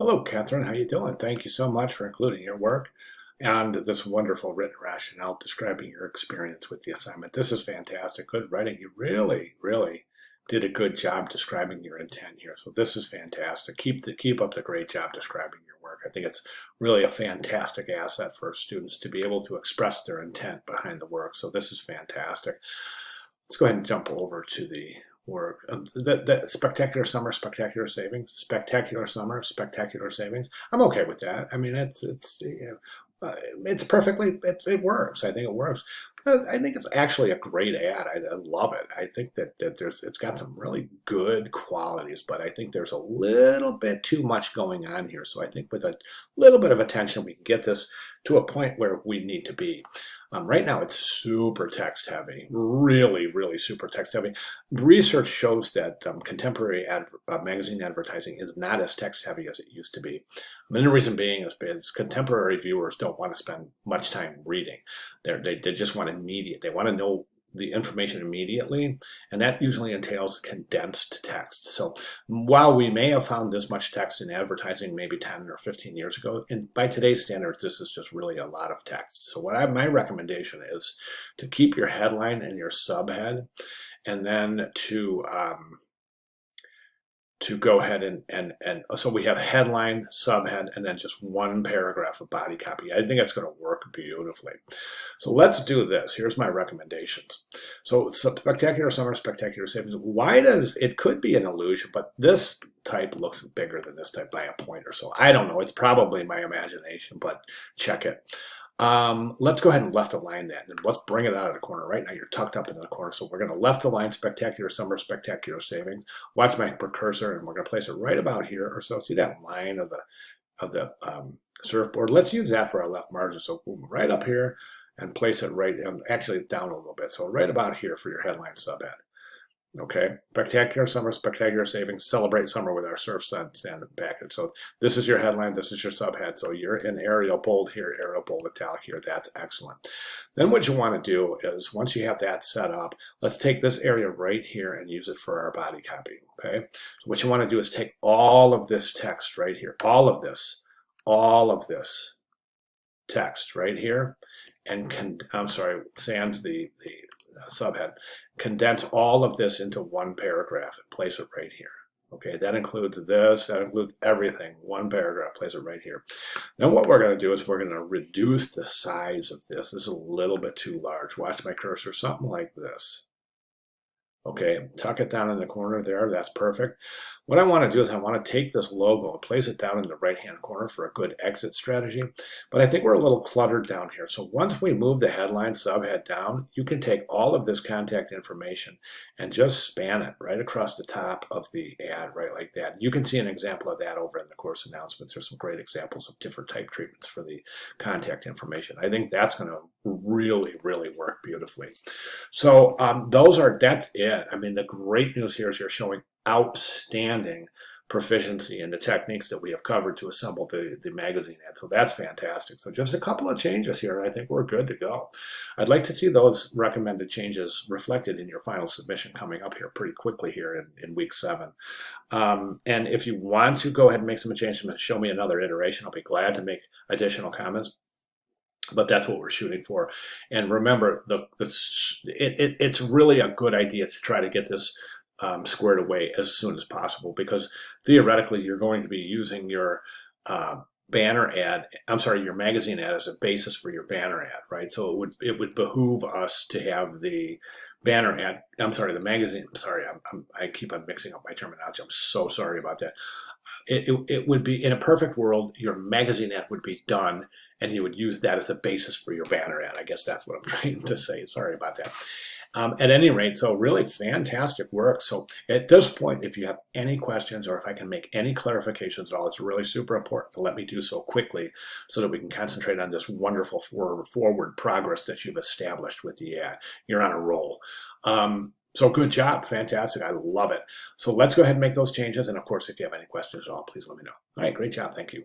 Hello, Catherine. How you doing? Thank you so much for including your work and this wonderful written rationale describing your experience with the assignment. This is fantastic. Good writing. You really, really did a good job describing your intent here. So this is fantastic. Keep up the great job describing your work. I think it's really a fantastic asset for students to be able to express their intent behind the work. So this is fantastic. Let's go ahead and jump over to the work. The spectacular summer, spectacular savings, spectacular summer, spectacular savings. I'm okay with that. I mean, it's perfectly, it works. I think it works. I think it's actually a great ad. I love it. I think that it's got some really good qualities, but I think there's a little bit too much going on here. So I think with a little bit of attention, we can get this to a point where we need to be. Right now, it's super text heavy, really, really super text heavy. Research shows that contemporary magazine advertising is not as text heavy as it used to be. And the reason being is because contemporary viewers don't want to spend much time reading. They just want immediate. They want to know the information immediately, and that usually entails condensed text. So while we may have found this much text in advertising maybe 10 or 15 years ago, and by today's standards, this is just really a lot of text. So my recommendation is to keep your headline and your subhead, and then to go ahead and so we have headline, subhead, and then just one paragraph of body copy. I think it's going to work beautifully. So let's do this. Here's my recommendations. So spectacular summer, spectacular savings. Why does it could be an illusion, but this type looks bigger than this type by a point or so. I don't know. It's probably my imagination, but check it. Let's go ahead and left align that, and let's bring it out of the corner. Right now, you're tucked up into the corner, so we're going to left align spectacular summer, spectacular savings. Watch my precursor, and we're going to place it right about here or so. See that line of the surfboard? Let's use that for our left margin. So boom, right up here, and place it right. Actually, down a little bit. So right about here for your headline subhead. Okay, spectacular summer, spectacular savings, celebrate summer with our surf sand package. So this is your headline, this is your subhead. So you're in Arial bold here, Arial bold italic here. That's excellent. Then what you want to do is once you have that set up, let's take this area right here and use it for our body copy. Okay, so what you want to do is take all of this text right here, all of this text right here, and sans the subhead. Condense all of this into one paragraph and place it right here. Okay, that includes this, that includes everything. One paragraph, place it right here. Then what we're going to do is we're going to reduce the size of this. This is a little bit too large. Watch my cursor, something like this. Okay, tuck it down in the corner there. That's perfect. What I want to do is I want to take this logo and place it down in the right-hand corner for a good exit strategy. But I think we're a little cluttered down here. So once we move the headline subhead down, you can take all of this contact information and just span it right across the top of the ad, right like that. You can see an example of that over in the course announcements. There's some great examples of different type treatments for the contact information. I think that's going to really, really work beautifully. So that's it. I mean, the great news here is you're showing outstanding proficiency in the techniques that we have covered to assemble the magazine ad. So that's fantastic. So just a couple of changes here, and I think we're good to go. I'd like to see those recommended changes reflected in your final submission coming up here pretty quickly here in week 7. And if you want to go ahead and make some changes and show me another iteration, I'll be glad to make additional comments. But that's what we're shooting for. And remember, it's really a good idea to try to get this squared away as soon as possible, because theoretically you're going to be using your banner ad, your magazine ad as a basis for your banner ad, right? So it would behoove us to have the banner ad, the magazine, I keep on mixing up my terminology. I'm so sorry about that. It would be, in a perfect world, your magazine ad would be done, and you would use that as a basis for your banner ad. I guess that's what I'm trying to say. Sorry about that. At any rate, so really fantastic work. So at this point, if you have any questions or if I can make any clarifications at all, it's really super important to let me do so quickly so that we can concentrate on this wonderful forward progress that you've established with the ad. You're on a roll. So good job. Fantastic. I love it. So let's go ahead and make those changes. And of course, if you have any questions at all, please let me know. All right. Great job. Thank you.